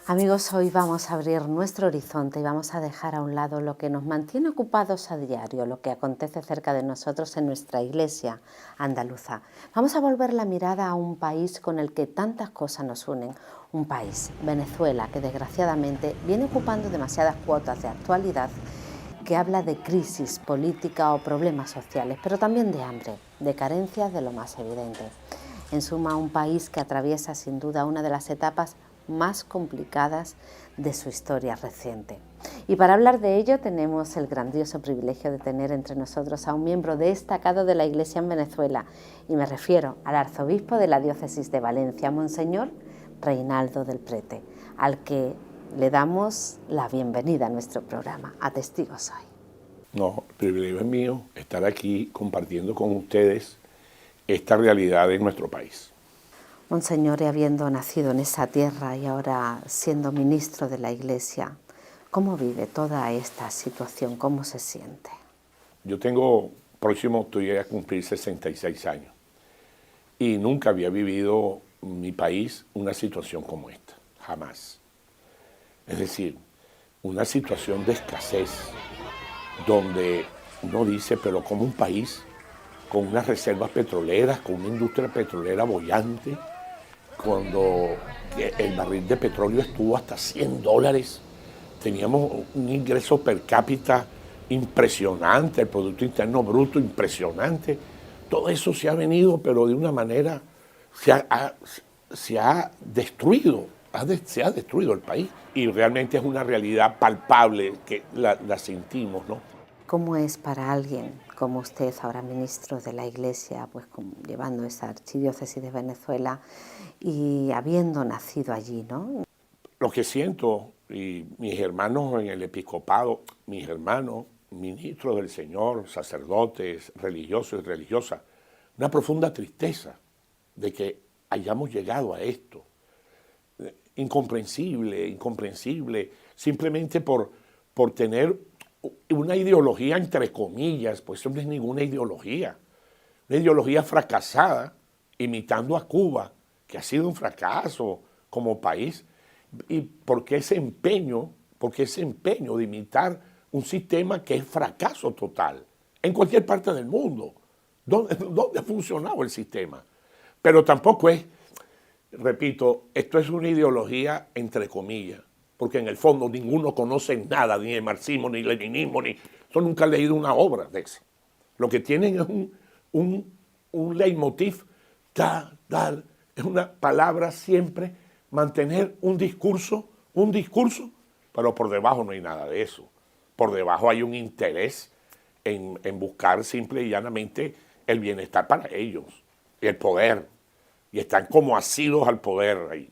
Amigos, hoy vamos a abrir nuestro horizonte y vamos a dejar a un lado lo que nos mantiene ocupados a diario, lo que acontece cerca de nosotros en nuestra iglesia andaluza. Vamos a volver la mirada a un país con el que tantas cosas nos unen. Un país, Venezuela, que desgraciadamente viene ocupando demasiadas cuotas de actualidad, que habla de crisis política o problemas sociales, pero también de hambre, de carencias de lo más evidente. En suma, un país que atraviesa sin duda una de las etapas más complicadas de su historia reciente. Y para hablar de ello tenemos el grandioso privilegio de tener entre nosotros a un miembro destacado de la Iglesia en Venezuela, y me refiero al arzobispo de la diócesis de Valencia, Monseñor Reinaldo del Prete, al que le damos la bienvenida a nuestro programa, a Testigos Hoy. No, el privilegio es mío estar aquí compartiendo con ustedes esta realidad de nuestro país. Monseñor, y habiendo nacido en esa tierra y ahora siendo ministro de la Iglesia, ¿cómo vive toda esta situación? ¿Cómo se siente? Yo estoy a cumplir 66 años y nunca había vivido en mi país una situación como esta, jamás. Es decir, una situación de escasez donde uno dice, pero como un país con unas reservas petroleras, con una industria petrolera boyante, cuando el barril de petróleo estuvo hasta $100, teníamos un ingreso per cápita impresionante, el Producto Interno Bruto impresionante. Todo eso se ha venido, pero de una manera, se ha destruido el país. Y realmente es una realidad palpable que la sentimos, ¿no? ¿Cómo es para alguien como usted, ahora ministro de la Iglesia, pues llevando esa archidiócesis de Venezuela y habiendo nacido allí, ¿no? Lo que siento, y mis hermanos en el episcopado, mis hermanos, ministros del Señor, sacerdotes, religiosos y religiosas, una profunda tristeza de que hayamos llegado a esto. Incomprensible, simplemente por tener una ideología entre comillas, pues eso no es ninguna ideología. Una ideología fracasada, imitando a Cuba, que ha sido un fracaso como país. ¿Y por qué ese empeño de imitar un sistema que es fracaso total en cualquier parte del mundo? ¿Dónde ha funcionado el sistema? Pero tampoco es, repito, esto es una ideología entre comillas, porque en el fondo ninguno conoce nada, ni de marxismo, ni leninismo, yo nunca he leído una obra de eso. Lo que tienen es un leitmotiv, tal, es una palabra siempre, mantener un discurso, pero por debajo no hay nada de eso. Por debajo hay un interés en buscar simple y llanamente el bienestar para ellos, y el poder, y están como asidos al poder ahí.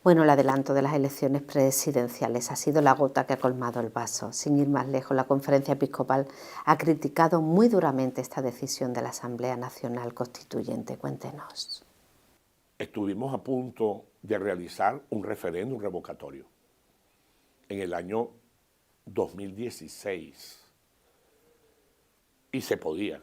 Bueno, el adelanto de las elecciones presidenciales ha sido la gota que ha colmado el vaso. Sin ir más lejos, la Conferencia Episcopal ha criticado muy duramente esta decisión de la Asamblea Nacional Constituyente. Cuéntenos. Estuvimos a punto de realizar un referéndum revocatorio en el año 2016 y se podía,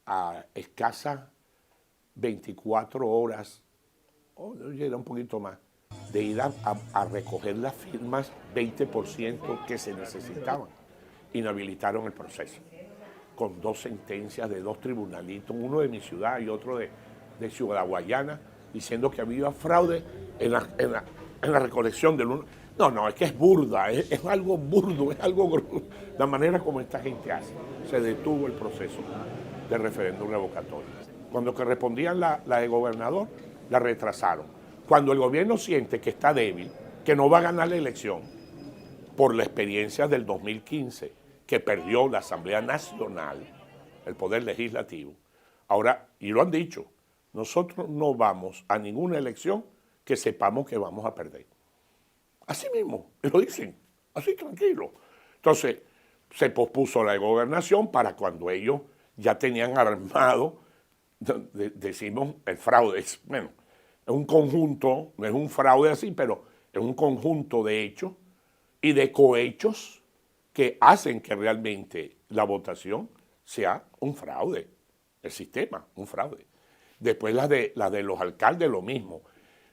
a escasas 24 horas, era un poquito más, de ir a recoger las firmas 20% que se necesitaban. Inhabilitaron el proceso con 2 sentencias de 2 tribunalitos, uno de mi ciudad y otro de Ciudad Guayana, diciendo que había fraude en la recolección del uno. No, es que es burda, es algo burdo, es algo la manera como esta gente hace. Se detuvo el proceso de referéndum revocatorio. Cuando correspondían la de gobernador, la retrasaron. Cuando el gobierno siente que está débil, que no va a ganar la elección, por la experiencia del 2015, que perdió la Asamblea Nacional, el Poder Legislativo, ahora, y lo han dicho, nosotros no vamos a ninguna elección que sepamos que vamos a perder. Así mismo, lo dicen, así tranquilo. Entonces, se pospuso la gobernación para cuando ellos ya tenían armado, decimos, el fraude. Bueno, es un conjunto, no es un fraude así, pero es un conjunto de hechos y de cohechos que hacen que realmente la votación sea un fraude, el sistema, un fraude. Después la de los alcaldes, lo mismo.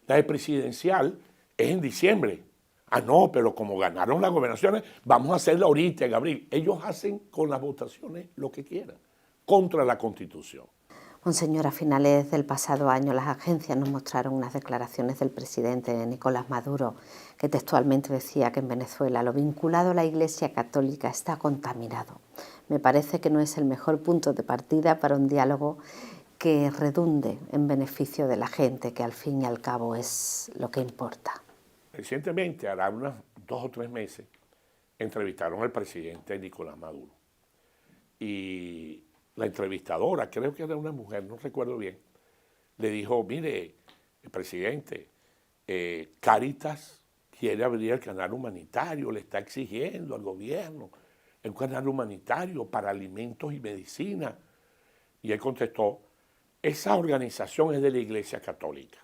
La de presidencial es en diciembre. Ah, no, pero como ganaron las gobernaciones, vamos a hacerla ahorita, en abril. Ellos hacen con las votaciones lo que quieran, contra la Constitución. Monseñor, a finales del pasado año las agencias nos mostraron unas declaraciones del presidente Nicolás Maduro que textualmente decía que en Venezuela lo vinculado a la Iglesia Católica está contaminado. Me parece que no es el mejor punto de partida para un diálogo que redunde en beneficio de la gente, que al fin y al cabo es lo que importa. Recientemente, hará unos 2 o 3 meses, entrevistaron al presidente Nicolás Maduro. Y la entrevistadora, creo que era una mujer, no recuerdo bien, le dijo, mire, el presidente, Cáritas quiere abrir el canal humanitario, le está exigiendo al gobierno un canal humanitario para alimentos y medicina. Y él contestó, esa organización es de la Iglesia Católica.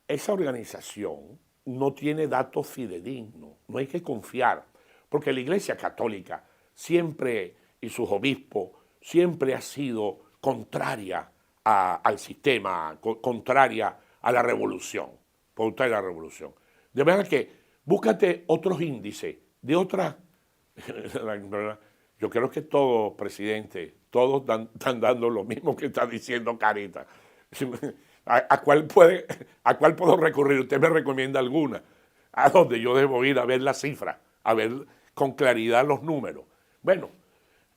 Esa organización no tiene datos fidedignos, no hay que confiar, porque la Iglesia Católica siempre, y sus obispos, siempre ha sido contraria al sistema, contraria a la revolución, contraria a la revolución. De manera que búscate otros índices de otras. Yo creo que todos, presidente, todos están dando lo mismo que está diciendo Cáritas. ¿A cuál puedo recurrir? Usted me recomienda alguna. ¿A dónde yo debo ir a ver las cifras? A ver con claridad los números. Bueno,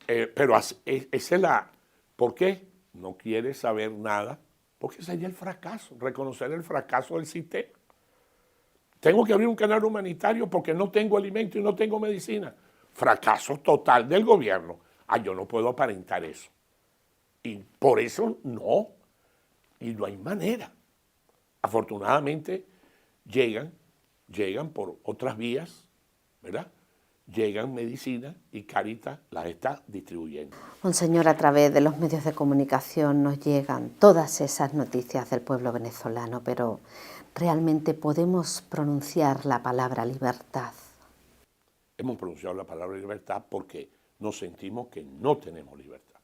pero esa es la... ¿Por qué? No quiere saber nada, porque sería el fracaso, reconocer el fracaso del sistema. Tengo que abrir un canal humanitario porque no tengo alimento y no tengo medicina. Fracaso total del gobierno. Ah, yo no puedo aparentar eso. Y por eso no. Y no hay manera. Afortunadamente llegan por otras vías, ¿verdad? Llegan medicinas y Cáritas las está distribuyendo. Monseñor, a través de los medios de comunicación nos llegan todas esas noticias del pueblo venezolano, pero ¿realmente podemos pronunciar la palabra libertad? Hemos pronunciado la palabra libertad porque nos sentimos que no tenemos libertad.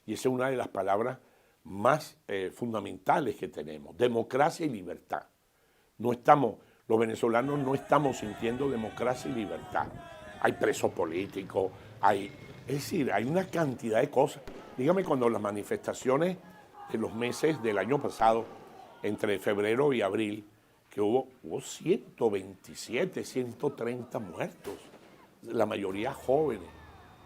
Y esa es una de las palabras más fundamentales que tenemos, democracia y libertad. Los venezolanos no estamos sintiendo democracia y libertad. Hay presos políticos, es decir, hay una cantidad de cosas. Dígame, cuando las manifestaciones de los meses del año pasado, entre febrero y abril, que hubo 127, 130 muertos, la mayoría jóvenes,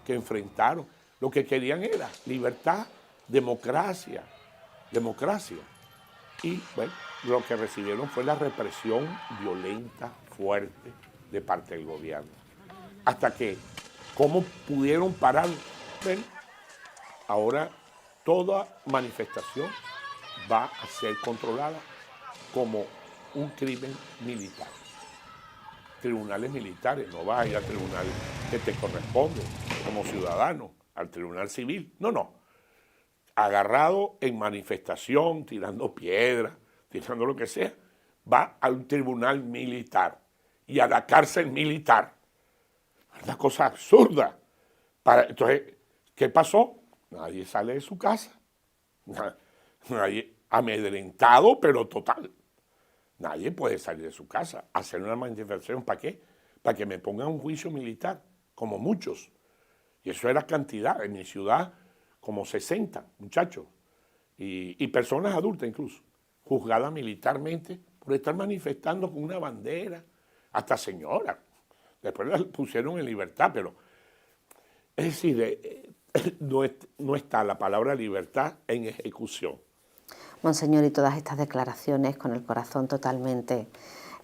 que enfrentaron. Lo que querían era libertad, democracia. Y bueno, lo que recibieron fue la represión violenta, fuerte, de parte del gobierno. Hasta que, ¿cómo pudieron parar? Bueno, ahora toda manifestación va a ser controlada como un crimen militar. Tribunales militares, no vas a ir al tribunal que te corresponde como ciudadano, al tribunal civil. No. Agarrado en manifestación, tirando piedras, tirando lo que sea, va al tribunal militar y a la cárcel militar. Una cosa absurda. Entonces, ¿qué pasó? Nadie sale de su casa. Nadie amedrentado, pero total. Nadie puede salir de su casa. Hacer una manifestación, ¿para qué? Para que me pongan un juicio militar, como muchos. Y eso era cantidad. En mi ciudad, como 60 muchachos. Y personas adultas incluso, juzgadas militarmente por estar manifestando con una bandera. Hasta señoras. Después las pusieron en libertad, pero... Es decir, no está la palabra libertad en ejecución. Monseñor, y todas estas declaraciones, con el corazón totalmente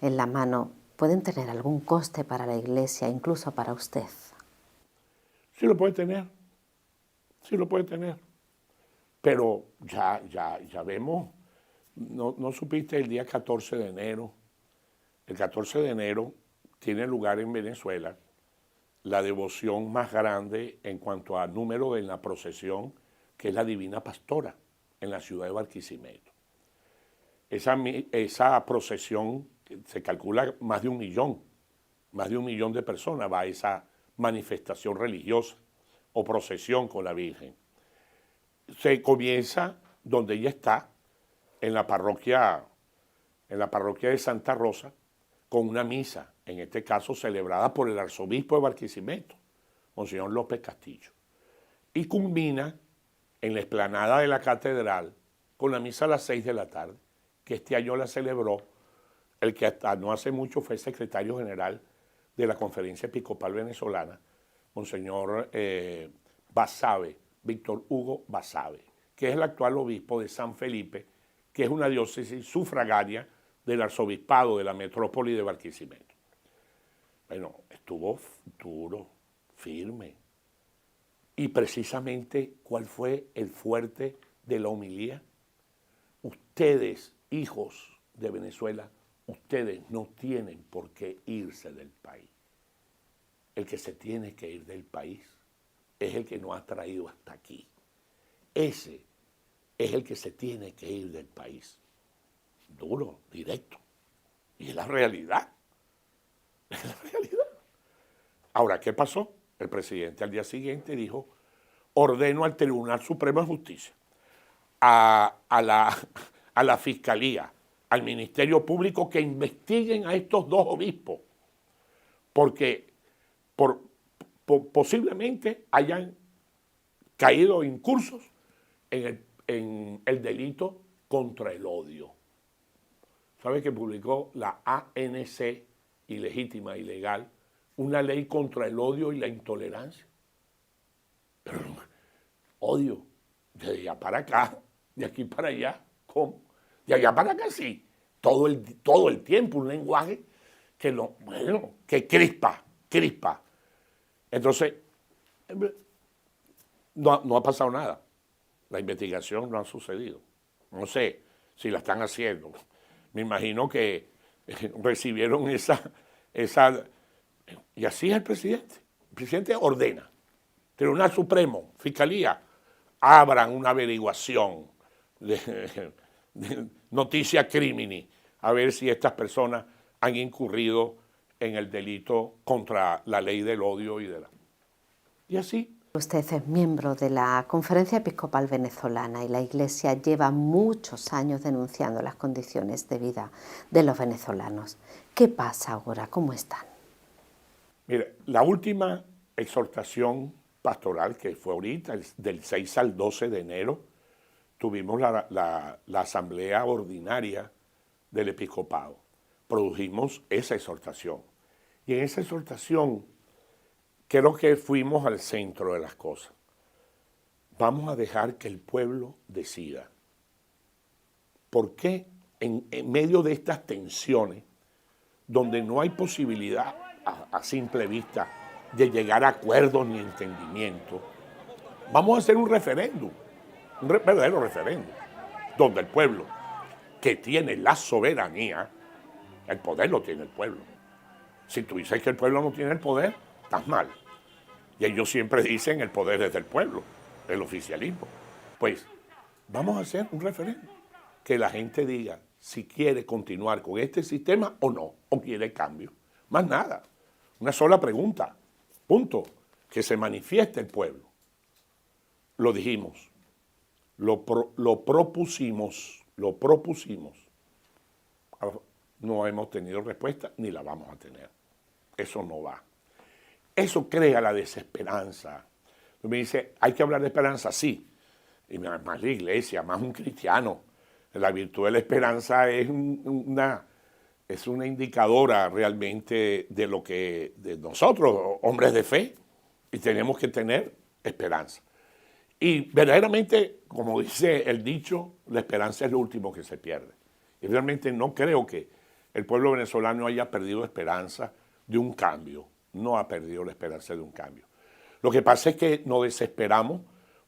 en la mano, ¿pueden tener algún coste para la Iglesia, incluso para usted? Sí lo puede tener, pero ya vemos, no supiste el día 14 de enero. El 14 de enero tiene lugar en Venezuela la devoción más grande en cuanto a número en la procesión, que es la Divina Pastora, en la ciudad de Barquisimeto. Esa procesión, se calcula más de 1 millón de personas va a esa manifestación religiosa o procesión con la Virgen. Se comienza donde ella está, en la parroquia de Santa Rosa, con una misa, en este caso celebrada por el arzobispo de Barquisimeto, Monseñor López Castillo, y culmina en la explanada de la catedral con la misa a las 6 de la tarde, que este año la celebró el que hasta no hace mucho fue secretario general de la Conferencia Episcopal Venezolana, Monseñor Basabe, Víctor Hugo Basabe, que es el actual obispo de San Felipe, que es una diócesis sufragánea del arzobispado de la metrópoli de Barquisimeto. Bueno, estuvo duro, firme. Y precisamente, ¿cuál fue el fuerte de la homilía? Ustedes, hijos de Venezuela, ustedes no tienen por qué irse del país. El que se tiene que ir del país es el que nos ha traído hasta aquí. Ese es el que se tiene que ir del país. Duro, directo. Y es la realidad. Es la realidad. Ahora, ¿qué pasó? El presidente al día siguiente dijo, ordeno al Tribunal Supremo de Justicia, a la Fiscalía, al Ministerio Público que investiguen a estos dos obispos, porque posiblemente hayan caído incursos en el delito contra el odio. ¿Sabe que publicó la ANC, ilegítima, ilegal, una ley contra el odio y la intolerancia? Pero odio, de allá para acá, de aquí para allá, ¿cómo? De allá para acá sí, todo el tiempo, un lenguaje que crispa. Entonces, no ha pasado nada. La investigación no ha sucedido. No sé si la están haciendo. Me imagino que recibieron esa... Y así es el presidente. El presidente ordena. Tribunal Supremo, Fiscalía, abran una averiguación de noticia crimini, a ver si estas personas han incurrido en el delito contra la ley del odio y así. Usted es miembro de la Conferencia Episcopal Venezolana y la Iglesia lleva muchos años denunciando las condiciones de vida de los venezolanos. ¿Qué pasa ahora? ¿Cómo están? Mire, la última exhortación pastoral, que fue ahorita, del 6 al 12 de enero, tuvimos la asamblea ordinaria del episcopado. Produjimos esa exhortación. Y en esa exhortación creo que fuimos al centro de las cosas. Vamos a dejar que el pueblo decida. ¿Por qué en medio de estas tensiones, donde no hay posibilidad a simple vista de llegar a acuerdos ni entendimiento, vamos a hacer un referéndum, un verdadero referéndum, donde el pueblo, que tiene la soberanía, el poder lo tiene el pueblo. Si tú dices que el pueblo no tiene el poder, estás mal. Y ellos siempre dicen el poder es del pueblo, el oficialismo. Pues vamos a hacer un referéndum, que la gente diga si quiere continuar con este sistema o no, o quiere cambio. Más nada, una sola pregunta, punto, que se manifieste el pueblo. Lo dijimos, lo propusimos. No hemos tenido respuesta ni la vamos a tener. Eso no va. Eso crea la desesperanza. Tú me dices, ¿hay que hablar de esperanza? Sí. Y más la iglesia, más un cristiano. La virtud de la esperanza es una indicadora realmente de lo que de nosotros, hombres de fe, y tenemos que tener esperanza. Y verdaderamente, como dice el dicho, la esperanza es lo último que se pierde. Y realmente no creo que el pueblo venezolano haya perdido esperanza de un cambio. No ha perdido la esperanza de un cambio. Lo que pasa es que nos desesperamos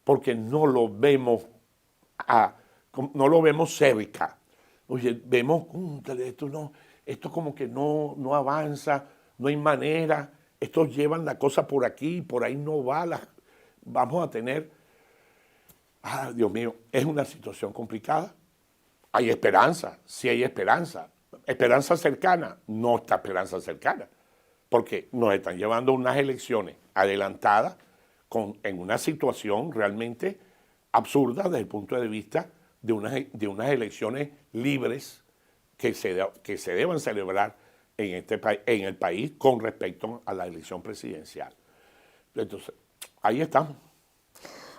porque no lo vemos cerca. Oye, vemos, esto como que no avanza, no hay manera, estos llevan la cosa por aquí, por ahí no va, vamos a tener... Dios mío, es una situación complicada. Hay esperanza, sí hay esperanza. Esperanza cercana, no está esperanza cercana, porque nos están llevando unas elecciones adelantadas en una situación realmente absurda desde el punto de vista de unas elecciones libres que se deban celebrar en el país con respecto a la elección presidencial. Entonces, ahí estamos.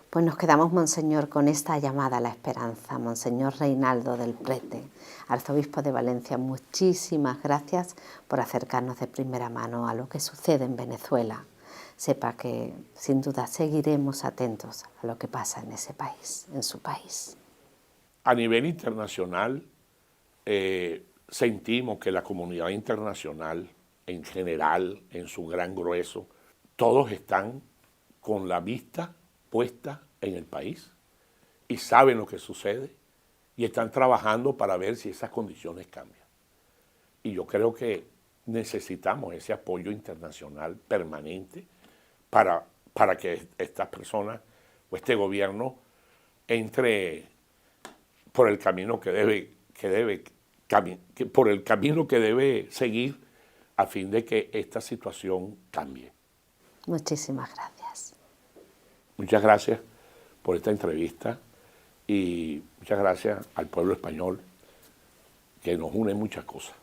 Pues nos quedamos, Monseñor, con esta llamada a la esperanza. Monseñor Reinaldo del Prete, arzobispo de Valencia, muchísimas gracias por acercarnos de primera mano a lo que sucede en Venezuela. Sepa que, sin duda, seguiremos atentos a lo que pasa en ese país, en su país. A nivel internacional, sentimos que la comunidad internacional, en general, en su gran grueso, todos están con la vista puesta en el país y saben lo que sucede y están trabajando para ver si esas condiciones cambian. Y yo creo que necesitamos ese apoyo internacional permanente para que estas personas o este gobierno entre por el camino por el camino que debe seguir a fin de que esta situación cambie. Muchísimas gracias. Muchas gracias por esta entrevista y muchas gracias al pueblo español, que nos une muchas cosas.